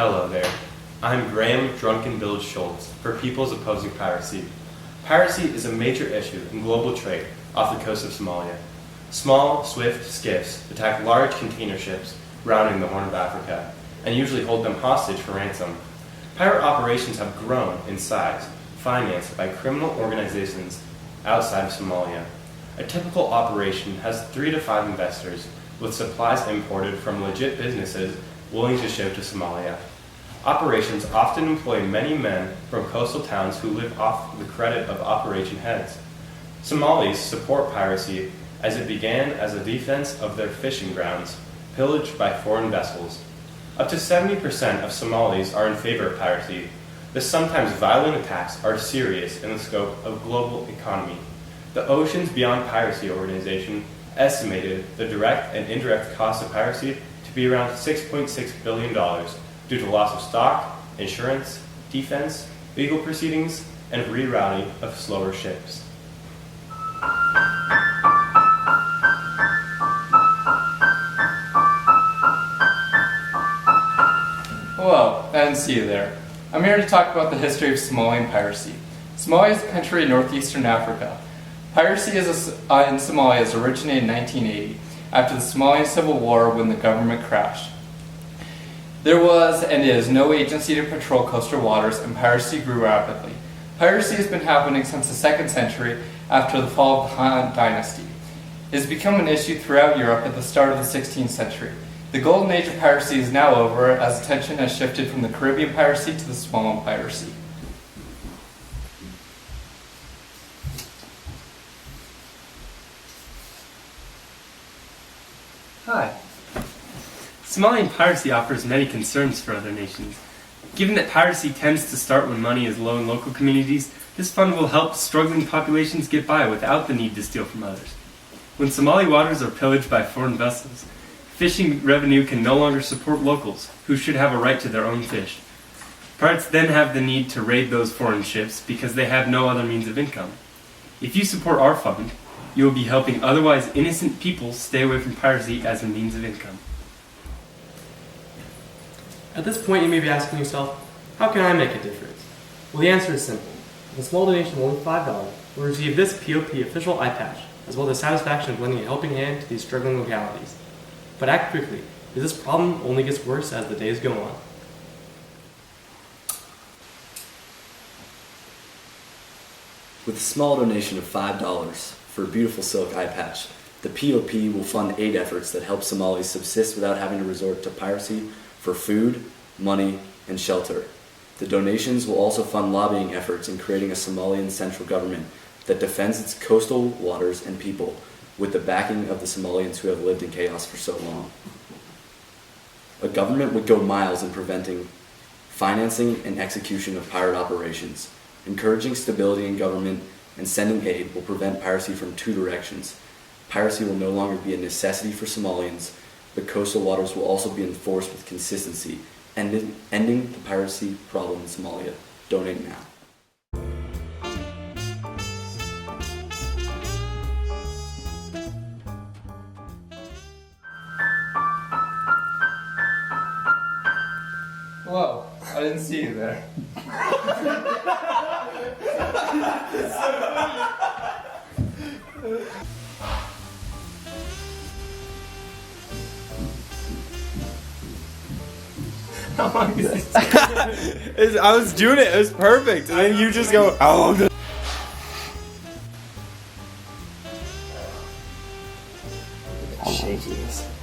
Hello there. I'm Graham Drunken Bill Schultz for Peoples Opposing Piracy. Piracy is a major issue in global trade off the coast of Somalia. Small, swift skiffs attack large container ships rounding the Horn of Africa and usually hold them hostage for ransom. Pirate operations have grown in size, financed by criminal organizations outside of Somalia. A typical operation has 3 to 5 investors, with supplies imported from legit businesses willing to ship to Somalia. Operations often employ many men from coastal towns who live off the credit of operation heads. Somalis support piracy as it began as a defense of their fishing grounds, pillaged by foreign vessels. Up to 70% of Somalis are in favor of piracy. The sometimes violent attacks are serious in the scope of global economy. The Oceans Beyond Piracy organization estimated the direct and indirect cost of piracy to be around $6.6 billion due to loss of stock, insurance, defense, legal proceedings, and rerouting of slower ships. Hello, I didn't see you there. I'm here to talk about the history of Somalian piracy. Somalia is a country in northeastern Africa. Piracy in Somalia has originated in 1980, after the Somalian Civil War when the government crashed. There was and is no agency to patrol coastal waters, and piracy grew rapidly. Piracy has been happening since the 2nd century after the fall of the Han dynasty. It has become an issue throughout Europe at the start of the 16th century. The golden age of piracy is now over, as attention has shifted from the Caribbean piracy to the Somalian piracy. Hi. Somalian piracy offers many concerns for other nations. Given that piracy tends to start when money is low in local communities, this fund will help struggling populations get by without the need to steal from others. When Somali waters are pillaged by foreign vessels, fishing revenue can no longer support locals, who should have a right to their own fish. Pirates then have the need to raid those foreign ships because they have no other means of income. If you support our fund, you will be helping otherwise innocent people stay away from piracy as a means of income. At this point, you may be asking yourself, how can I make a difference? Well, the answer is simple. With a small donation of only $5, you'll receive this POP official eye patch, as well as the satisfaction of lending a helping hand to these struggling localities. But act quickly, as this problem only gets worse as the days go on. With a small donation of $5 for a beautiful silk eye patch, the POP will fund aid efforts that help Somalis subsist without having to resort to piracy for food, money, and shelter. The donations will also fund lobbying efforts in creating a Somalian central government that defends its coastal waters and people, with the backing of the Somalians who have lived in chaos for so long. A government would go miles in preventing financing and execution of pirate operations. Encouraging stability in government and sending aid will prevent piracy from 2 directions. Piracy will no longer be a necessity for Somalians, but coastal waters will also be enforced with consistency, ending the piracy problem in Somalia. Donate now. Hello, I didn't see you there. How long is this? I was doing it was perfect, and then you just go, how long does Shaky.